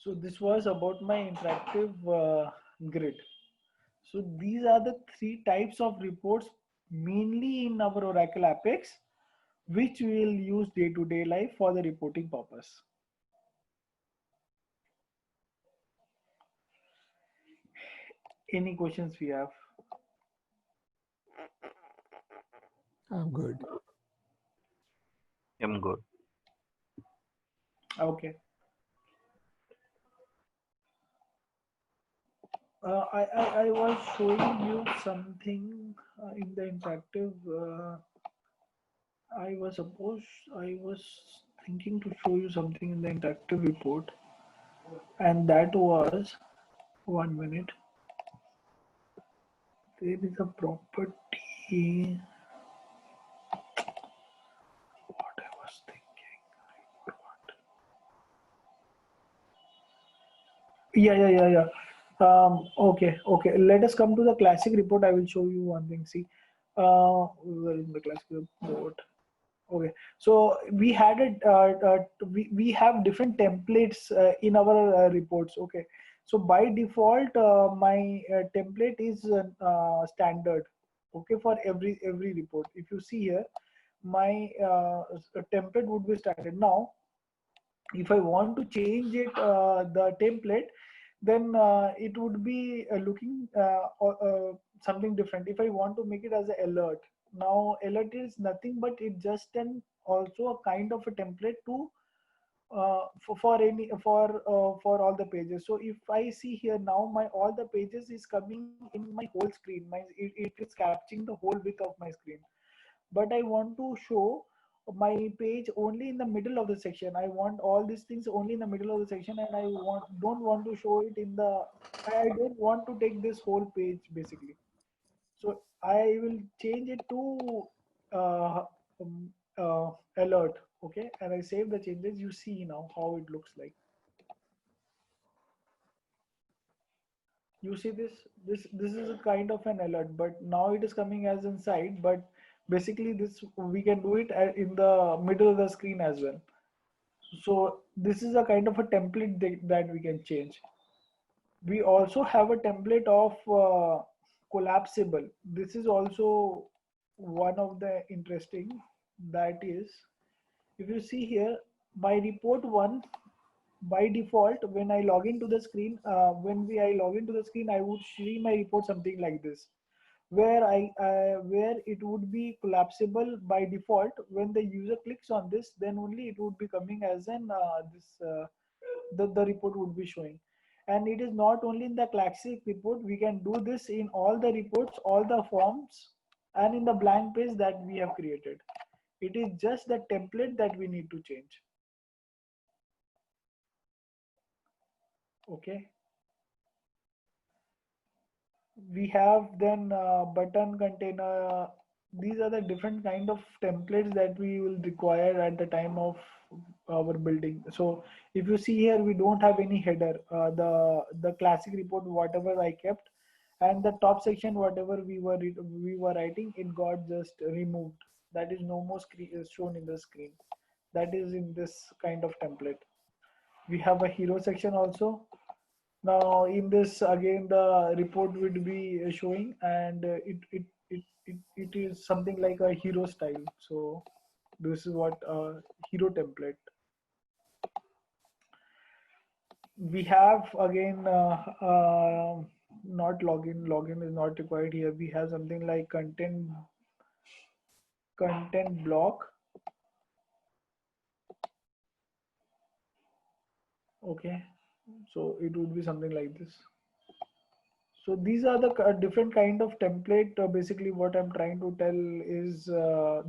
Speaker 1: So this was about my interactive grid. So these are the three types of reports mainly in our Oracle Apex, which we will use day-to-day life for the reporting purpose. Any questions we have?
Speaker 3: I'm good.
Speaker 2: I'm good.
Speaker 1: Okay. I was showing you something in the interactive. I was thinking to show you something in the interactive report, and that was 1 minute. There is a property. What I was thinking. I forgot. Yeah. Okay. Let us come to the classic report. I will show you one thing. See, where is the classic report? Okay, so we had we have different templates in our reports. Okay, so by default, my template is standard. Okay, for every report. If you see here, my template would be standard. Now, if I want to change it, the template, then it would be looking something different. If I want to make it as an alert, now alert is nothing but it just an also a kind of a template to for all the pages. So if I see here now, my all the pages is coming in my whole screen. It is capturing the whole width of my screen. But I want to show my page only in the middle of the section. I want all these things only in the middle of the section, and I don't want to show it in the. I don't want to take this whole page basically. So I will change it to uh, um, alert. Okay, and I save the changes. You see now how it looks like. You see this is a kind of an alert, but now it is coming as inside. But basically this we can do it in the middle of the screen as well. So this is a kind of a template that we can change. We also have a template of collapsible. This is also one of the interesting, that is, if you see here, my report one, by default, when I log into the screen, I log into the screen, I would see my report something like this, where where it would be collapsible by default. When the user clicks on this, then only it would be coming as an the report would be showing. And it is not only in the classic report, we can do this in all the reports, all the forms, and in the blank page that we have created. It is just the template that we need to change. Okay. We have then button container. These are the different kind of templates that we will require at the time of our building. So if you see here, we don't have any header. The classic report, whatever I kept, and the top section, whatever we were writing, it got just removed. That is no more shown in the screen. That is in this kind of template. We have a hero section also. Now in this again the report would be showing, and it is something like a hero style. So this is what hero template. We have again not login. Login is not required here. We have something like content block. Okay, so it would be something like this. So these are the different kind of template. Basically, what I'm trying to tell is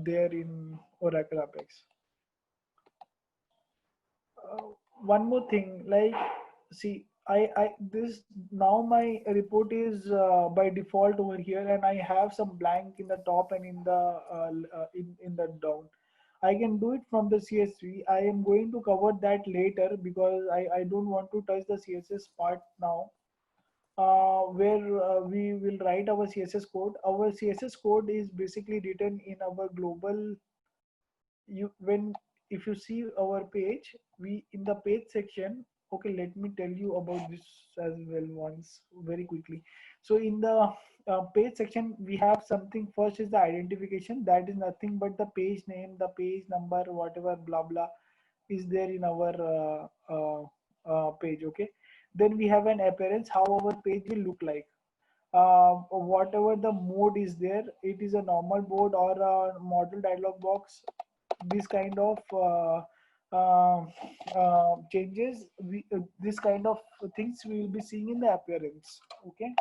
Speaker 1: there in Oracle Apex. One more thing, like, see, I this now my report is by default over here, and I have some blank in the top and in the in the down. I can do it from the CSV. I am going to cover that later because I don't want to touch the CSS part now. Where we will write our CSS code. Our CSS code is basically written in our global. You when if you see our page, we in the page section. Okay, let me tell you about this as well once very quickly. So in the page section, we have something. First is the identification. That is nothing but the page name, the page number, whatever blah blah is there in our page. Okay, then we have an appearance, how our page will look like. Whatever the mode is there, it is a normal mode or a model dialog box. This kind of changes, this kind of things we will be seeing in the appearance. Okay,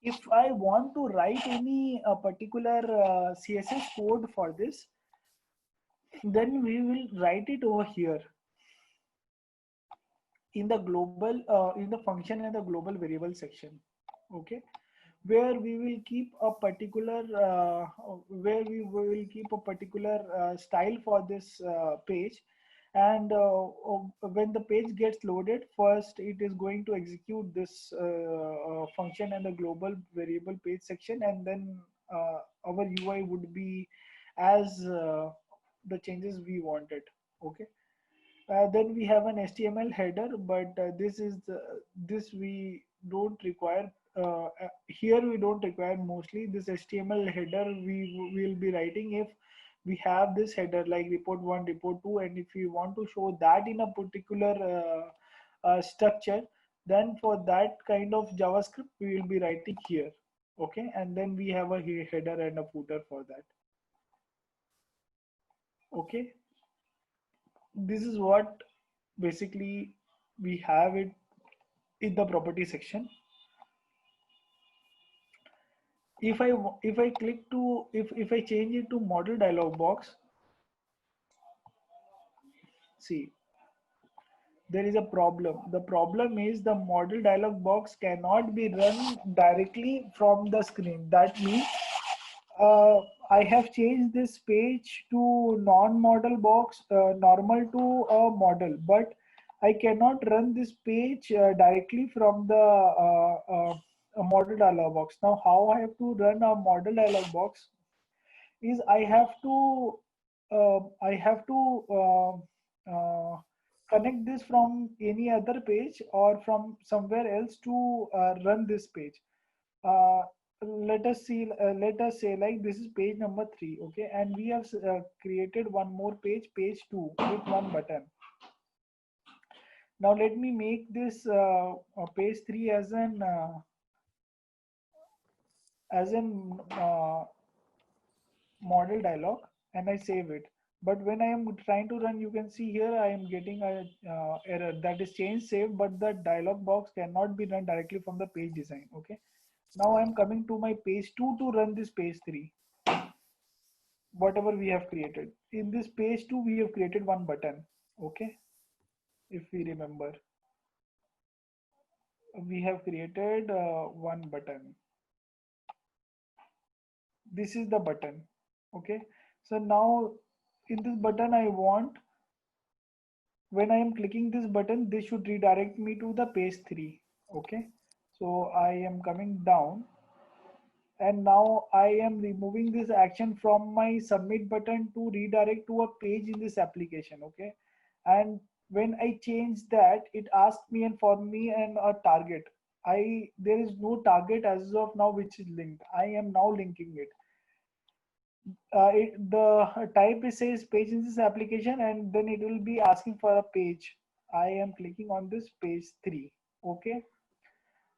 Speaker 1: if I want to write any particular CSS code for this, then we will write it over here in the global in the function and the global variable section. Okay, where we will keep a particular style for this page. And when the page gets loaded, first it is going to execute this function and the global variable page section, and then our UI would be as the changes we wanted. Okay, then we have an HTML header, but this we don't require. Here we don't require mostly this HTML header. We will be writing if we have this header like report 1, report 2, and if we want to show that in a particular structure, then for that kind of JavaScript we will be writing here. Okay, and then we have a header and a footer for that. Okay, this is what basically we have it in the property section. If I click to if I change it to model dialog box, see, there is a problem. The problem is the model dialog box cannot be run directly from the screen. That means I have changed this page to non-model box, normal to a model, but I cannot run this page directly from the a model dialog box. Now, how I have to run a model dialog box is I have to connect this from any other page or from somewhere else to run this page. Uh, let us see. Let us say like this is page number 3. Okay, and we have created one more page, page 2, with one button. Now let me make this page 3 as an model dialog, and I save it. But when I am trying to run, you can see here I am getting a error that is change save, but the dialog box cannot be run directly from the page design. Okay, now I am coming to my page 2 to run this page 3, whatever we have created. In this page 2 we have created one button. Okay, if we remember, we have created one button. This is the button. Okay, so now in this button I want, when I am clicking this button, this should redirect me to the page 3. Okay, so I am coming down, and now I am removing this action from my submit button to redirect to a page in this application. Okay, and when I change that, it asks me and for me and a target. There is no target as of now which is linked. I am now linking it. The type it says page in this application, and then it will be asking for a page. I am clicking on this page 3. Okay,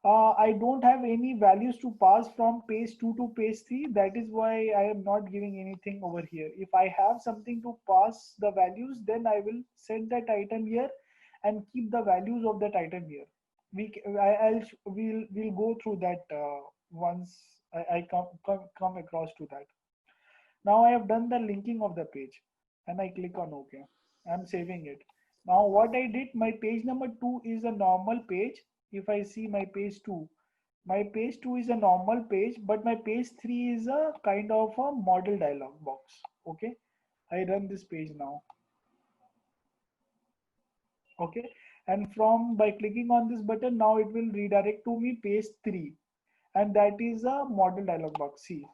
Speaker 1: I don't have any values to pass from page 2 to page 3. That is why I am not giving anything over here. If I have something to pass the values, then I will set that item here and keep the values of that item here. We'll go through that once I come across to that. Now I have done the linking of the page and I click on OK. I'm saving it. Now what I did, my page number 2 is a normal page. If I see my page 2 is a normal page, but my page 3 is a kind of a model dialog box. Okay, I run this page now. Okay, and from by clicking on this button, now it will redirect to me page 3, and that is a model dialog box. See,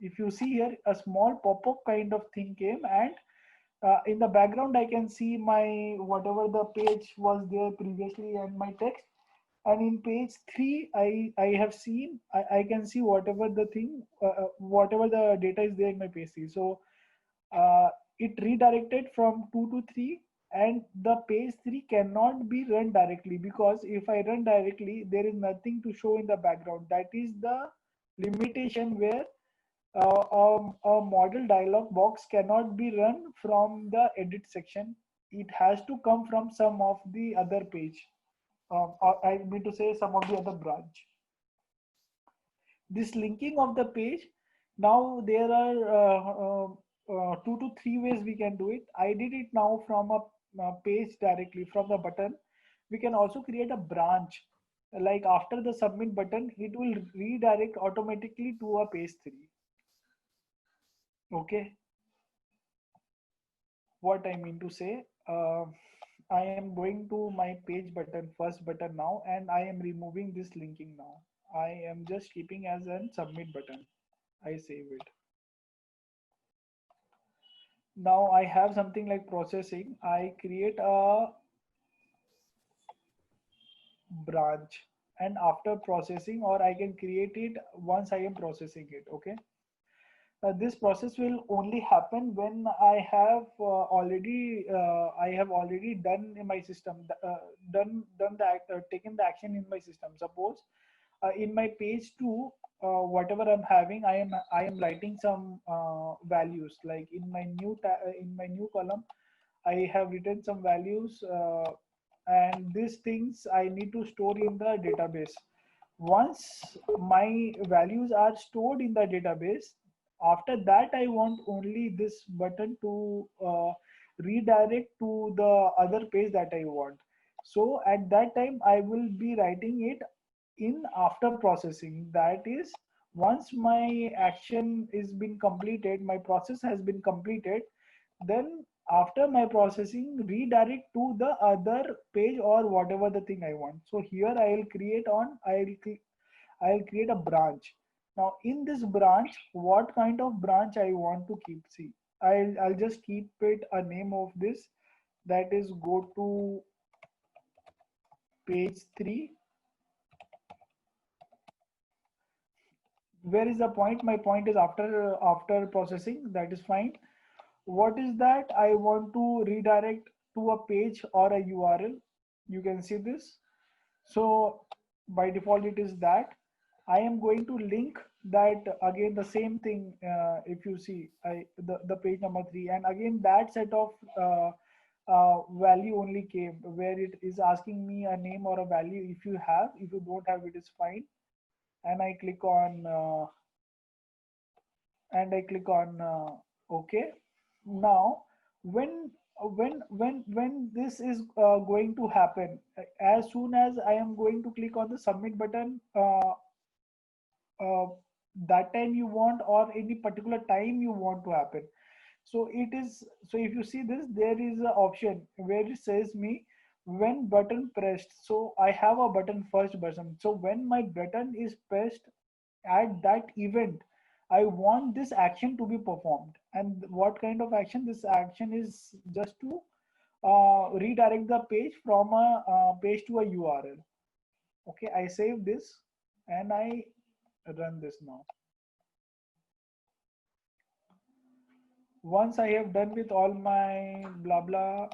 Speaker 1: if you see here, a small pop-up kind of thing came, and in the background I can see my whatever the page was there previously and my text. And in page 3 I have seen, I can see whatever the thing whatever the data is there in my page 3. So it redirected from 2 to 3, and the page 3 cannot be run directly, because if I run directly there is nothing to show in the background. That is the limitation where a model dialog box cannot be run from the edit section. It has to come from some of the other page. Or I mean to say some of the other branch. This linking of the page, now there are 2 to 3 ways we can do it. I did it now from a page directly from the button. We can also create a branch. Like after the submit button, it will redirect automatically to a page 3. Okay, what I mean to say, I am going to my page button, first button now, and I am removing this linking now. I am just keeping as a submit button. I save it. Now I have something like processing. I create a branch, and after processing, or I can create it once I am processing it. Okay. This process will only happen when I have already done in my system, done the taken the action in my system. Suppose in my page 2, whatever I'm having, I am writing some values, like in my in my new column I have written some values, and these things I need to store in the database. Once my values are stored in the database, after that I want only this button to redirect to the other page that I want. So at that time I will be writing it in after processing. That is, once my action is been completed, my process has been completed, then after my processing, redirect to the other page or whatever the thing I want. So here I'll create a branch. Now in this branch, what kind of branch I want to keep? See, I'll just keep it a name of this, that is go to page 3. Where is the point? My point is after processing. That is fine. What is that? I want to redirect to a page or a URL. You can see this. So by default it is that. I am going to link that again, the same thing. If you see the page number 3, and again that set of value only came where it is asking me a name or a value. If you don't have, it is fine. And I click on OK. Now when this is going to happen, as soon as I am going to click on the submit button, uh, that time you want, or any particular time you want to happen. So it is, so if you see this, there is an option where it says me when button pressed. So I have a button, first button. So when my button is pressed at that event, I want this action to be performed. And what kind of action? This action is just to redirect the page from a page to a URL. Okay, I save this and I run this now. Once I have done with all my blah blah,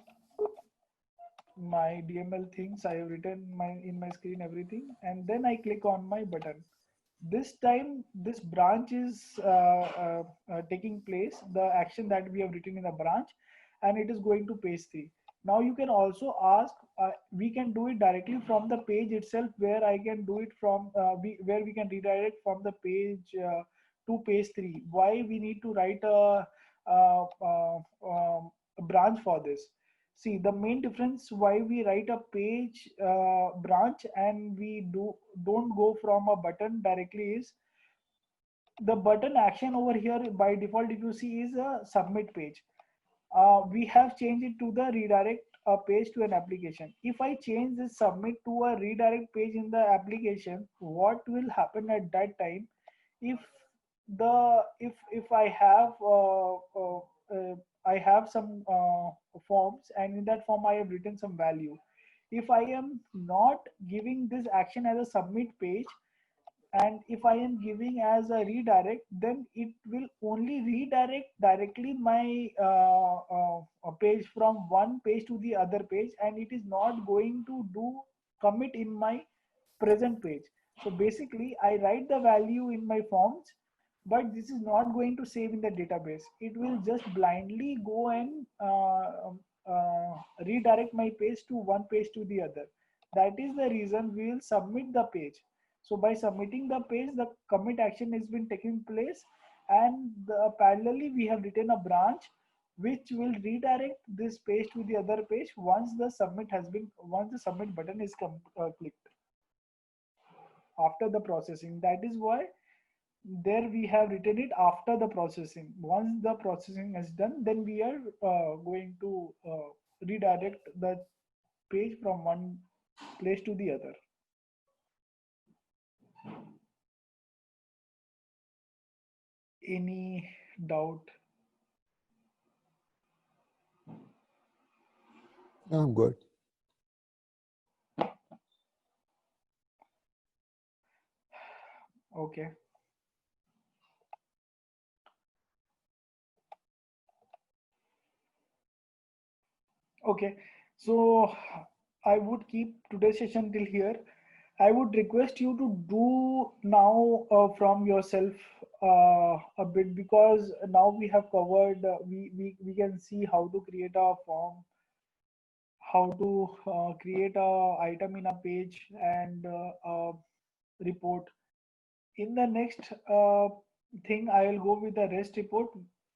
Speaker 1: my DML things. I have written in my screen everything, and then I click on my button. This time, this branch is taking place, the action that we have written in the branch, and it is going to page 3. Now you can also ask, we can do it directly from the page itself, where I can do it from, where we can redirect from the page to page 3. Why we need to write uh, uh, a branch for this? See, the main difference why we write a page branch and we don't go from a button directly is, the button action over here by default, if you see, is a submit page. We have changed it to the redirect a page to an application. If I change this submit to a redirect page in the application, what will happen at that time? If if I have I have some forms, and in that form I have written some value. If I am not giving this action as a submit page, and if I am giving as a redirect, then it will only redirect directly my page from one page to the other page, and it is not going to do commit in my present page. So basically, I write the value in my forms, but this is not going to save in the database. It will just blindly go and redirect my page to one page to the other. That is the reason we will submit the page. So by submitting the page, the commit action has been taking place, and parallelly we have written a branch which will redirect this page to the other page once the submit button is clicked after the processing. That is why there we have written it after the processing. Once the processing is done, then we are going to redirect the page from one place to the other. Any doubt?
Speaker 3: I'm good.
Speaker 1: Okay. Okay. So I would keep today's session till here. I would request you to do now from yourself a bit, because now we have covered, we can see how to create a form, how to create a item in a page, and a report. In the next thing, I will go with the REST report,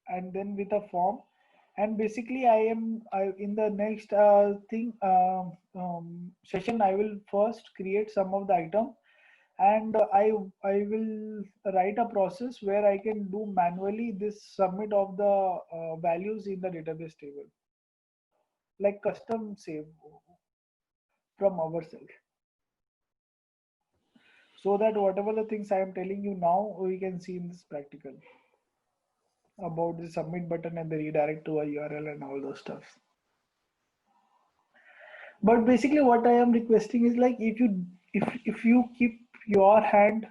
Speaker 1: and then with a form. And basically, in the next session, I will first create some of the item, and I will write a process where I can do manually this submit of the values in the database table, like custom save from ourselves, so that whatever the things I am telling you now, we can see in this practical about the submit button and the redirect to a URL and all those stuff. But basically, what I am requesting is, like, if you keep your hand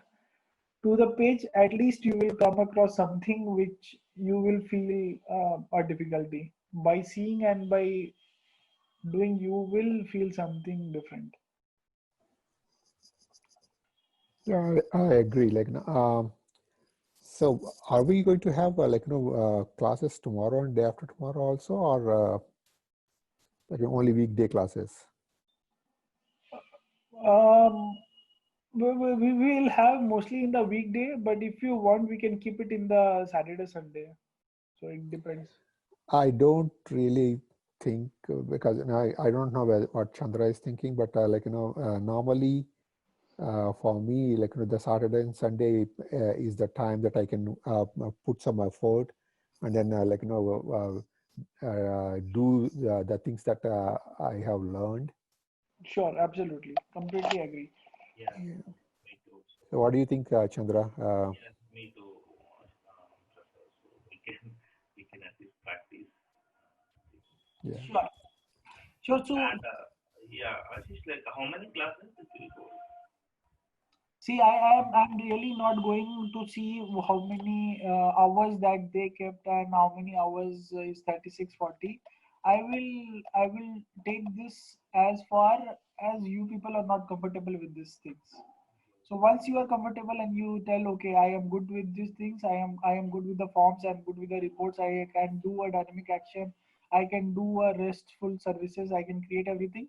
Speaker 1: to the page, at least you will come across something which you will feel a difficulty. By seeing and by doing, you will feel something different.
Speaker 3: Yeah, I agree. So are we going to have classes tomorrow and day after tomorrow also, or only weekday classes?
Speaker 1: We will have mostly in the weekday, but if you want, we can keep it in the Saturday, Sunday. So it depends.
Speaker 3: I don't really think, because I don't know what Chandra is thinking, but normally for me, the Saturday and Sunday is the time that I can put some effort, and then do the things that I have learned.
Speaker 1: Sure, absolutely, completely agree.
Speaker 2: Yeah,
Speaker 3: Yeah.
Speaker 2: me too.
Speaker 3: So what do you think, Chandra?
Speaker 2: Yes, me too. So we can at least practice.
Speaker 3: Yeah.
Speaker 1: Sure, sure. So
Speaker 2: And yeah, Ashish, like how many classes did you go?
Speaker 1: see, I'm really not going to see how many hours that they kept and how many hours is 3640. I will take this as far as you people are not comfortable with these things. So once you are comfortable and you tell, okay, I am good with these things, I am good with the forms, I'm good with the reports, I can do a dynamic action, I can do a RESTful services, I can create everything.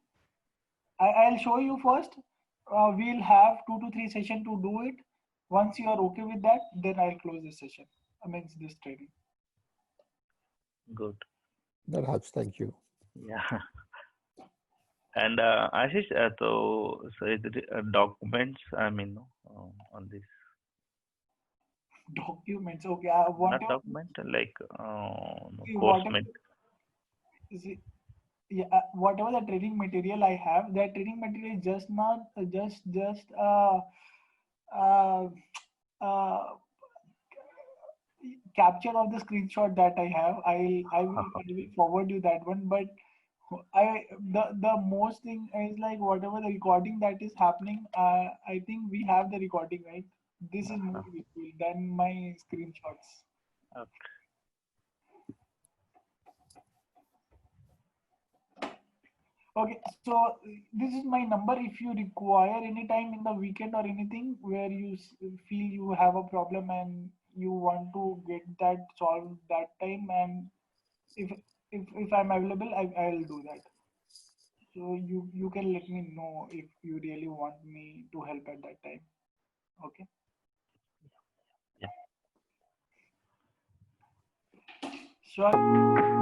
Speaker 1: I'll show you first. We'll have 2 to 3 sessions to do it. Once you are okay with that, then I'll close this session. I mean this training.
Speaker 2: Good.
Speaker 3: That helps. Thank you.
Speaker 2: Yeah. And Ashish, so is it documents? I mean, on this,
Speaker 1: Documents, okay.
Speaker 2: not
Speaker 1: Whatever,
Speaker 2: document, like course
Speaker 1: whatever,
Speaker 2: mat.
Speaker 1: yeah, whatever the training material I have, that training material is just not just uh, uh, capture of the screenshot that I have. I will forward you that one. But the most thing is like whatever the recording that is happening. I think we have the recording, right? This is more useful than my screenshots.
Speaker 2: Okay.
Speaker 1: Okay, so this is my number. If you require any time in the weekend or anything where you feel you have a problem and you want to get that solved that time, and if if I'm available, I'll do that. So you can let me know if you really want me to help at that time. Okay.
Speaker 2: Yeah.
Speaker 1: Sure.